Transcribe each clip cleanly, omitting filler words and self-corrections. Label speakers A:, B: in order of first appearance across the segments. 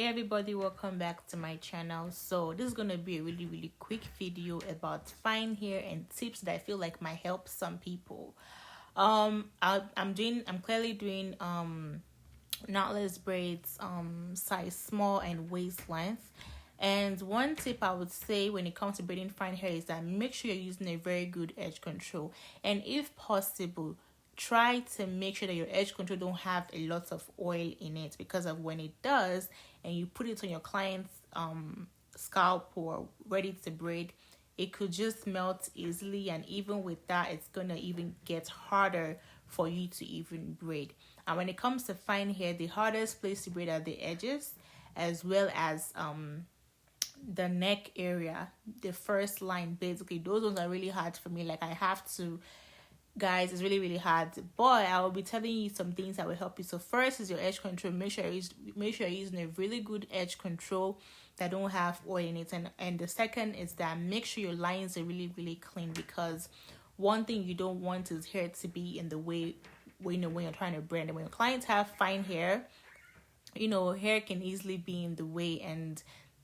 A: everybody, welcome back to my channel. So this is going to be a really quick video about fine hair and tips that I feel like might help some people. I'm clearly doing knotless braids size small and waist length. And one tip I would say when it comes to braiding fine hair is that make sure you're using a very good edge control, and if possible, try to make sure that your edge control don't have a lot of oil in it, because of when it does and you put it on your client's scalp or ready to braid, it could just melt easily, and even with that, it's gonna even get harder for you to even braid. And when it comes to fine hair, the hardest place to braid are the edges, as well as the neck area, the first line. Basically, those ones are really hard for me. Like, I have to, guys, it's really hard, but I will be telling you some things that will help you. So first is your edge control. Make sure you're using a really good edge control that don't have oil in it. And the second is that make sure your lines are really clean, because one thing you don't want is hair to be in the way when you're trying to braid. And when your clients have fine hair, hair can easily be in the way, and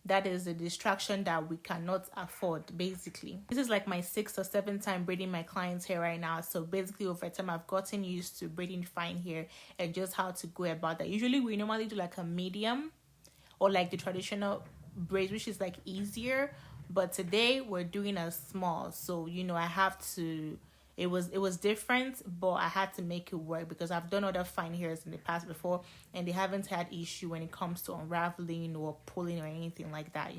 A: that is a distraction that we cannot afford. Basically, this is like my 6th or 7th time braiding my clients' hair right now. So basically, over time, I've gotten used to braiding fine hair and just how to go about that. Usually we normally do like a medium or like the traditional braids, which is like easier, but today we're doing a small. So I have to, it was different, but I had to make it work because I've done other fine hairs in the past before, and they haven't had issue when it comes to unraveling or pulling or anything like that.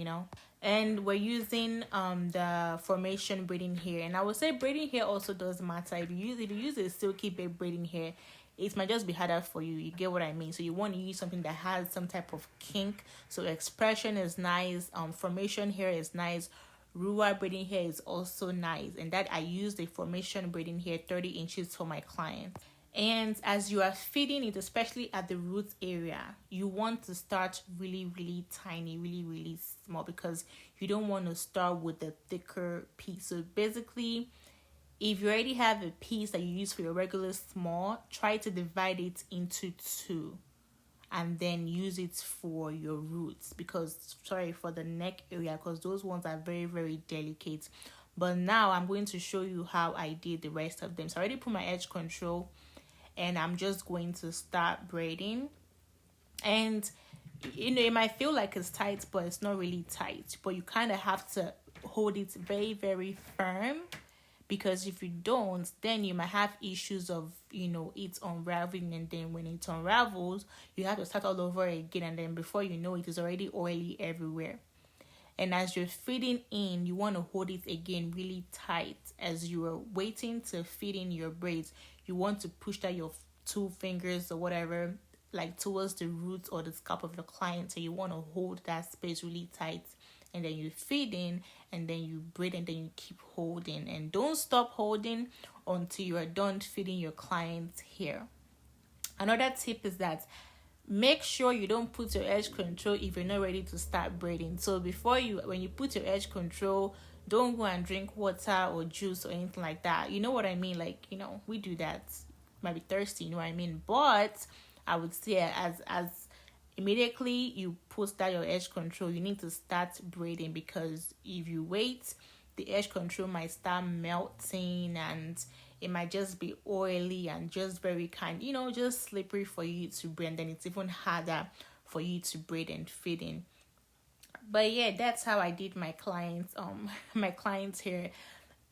A: And we're using the formation braiding hair, and I would say braiding hair also does matter. If you use a silky babe braiding hair, it might just be harder for you. You get what I mean? So you want to use something that has some type of kink. So expression is nice. Formation hair is nice. Ruler braiding hair is also nice, and that I use the formation braiding hair 30 inches for my clients. And as you are feeding it, especially at the root area, you want to start really tiny, really small, because you don't want to start with the thicker piece. So basically, if you already have a piece that you use for your regular small, try to divide it into 2 and then use it for your roots, for the neck area, because those ones are very delicate. But now I'm going to show you how I did the rest of them. So I already put my edge control, and I'm just going to start braiding. And it might feel like it's tight, but it's not really tight. But you kind of have to hold it very firm, because if you don't, then you might have issues of it unraveling, and then when it unravels, you have to start all over again, and then before you know it is already oily everywhere. And as you're feeding in, you want to hold it again really tight. As you are waiting to feed in your braids, you want to push that your 2 fingers or whatever like towards the root or the scalp of the client. So you want to hold that space really tight, and then you feed in, and then you braid, and then you keep holding, and don't stop holding until you are done feeding your client's hair. Another tip is that make sure you don't put your edge control if you're not ready to start braiding. So when you put your edge control, don't go and drink water or juice or anything like that. You know what I mean? Like, we do that. Might be thirsty, you know what I mean? But I would say as immediately you put that your edge control, you need to start braiding, because if you wait, the edge control might start melting, and it might just be oily and just very just slippery for you to braid, and then it's even harder for you to braid and fit in. But yeah, that's how I did my clients hair.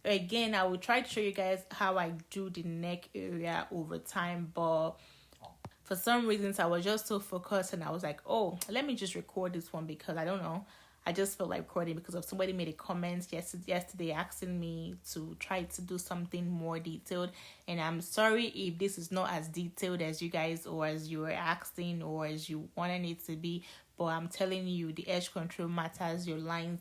A: Again, I will try to show you guys how I do the neck area over time, but for some reasons I was just so focused, and I was like, oh, let me just record this one, because I don't know, I just felt like recording because of somebody made a comment yesterday asking me to try to do something more detailed. And I'm sorry if this is not as detailed as you guys, or as you were asking, or as you wanted it to be, but I'm telling you, the edge control matters, your line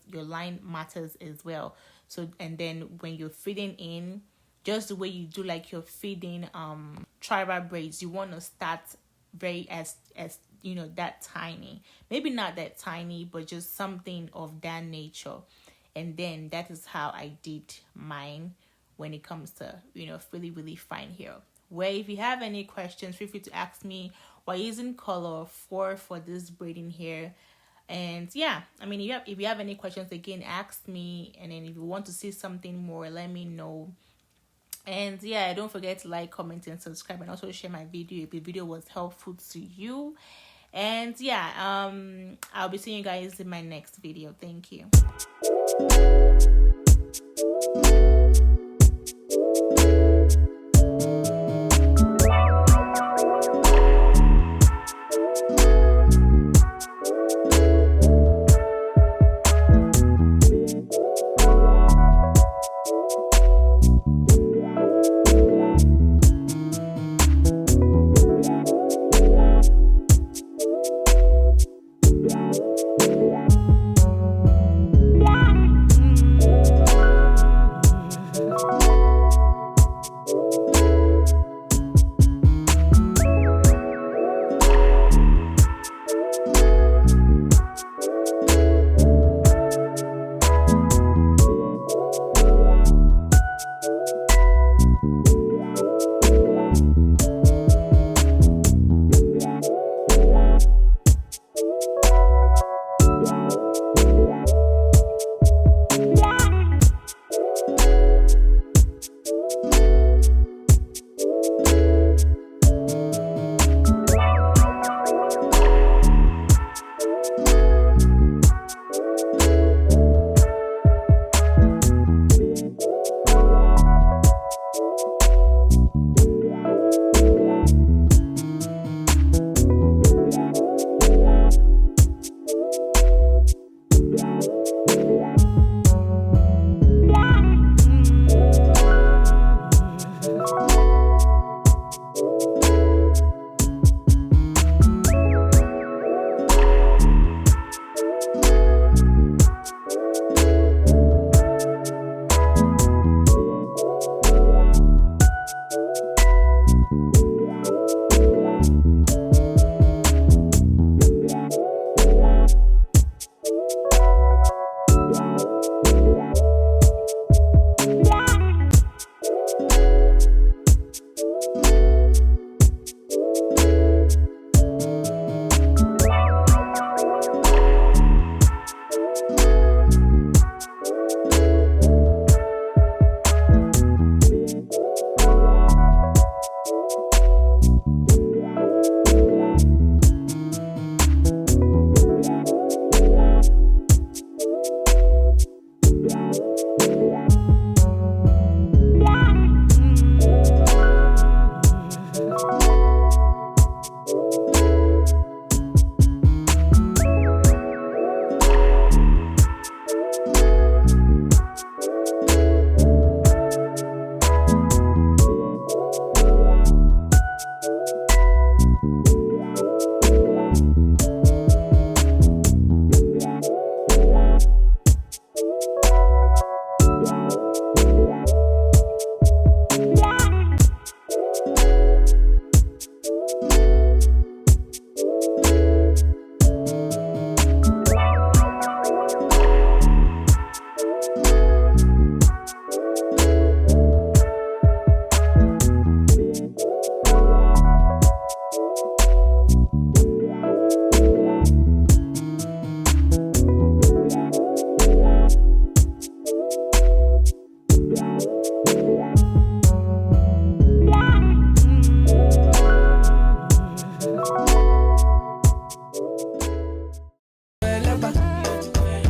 A: matters as well. So, and then when you're feeding in, just the way you do like you're feeding tribal braids, you want to start very as that tiny, maybe not that tiny, but just something of that nature. And then that is how I did mine when it comes to really fine hair. Where if you have any questions, feel free to ask me. We're using color 4 for this braiding hair. And yeah, I mean, if you have any questions, again, ask me. And then if you want to see something more, let me know. And yeah, don't forget to like, comment, and subscribe, and also share my video if the video was helpful to you. And yeah, I'll be seeing you guys in my next video. Thank you.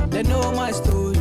B: They know my story.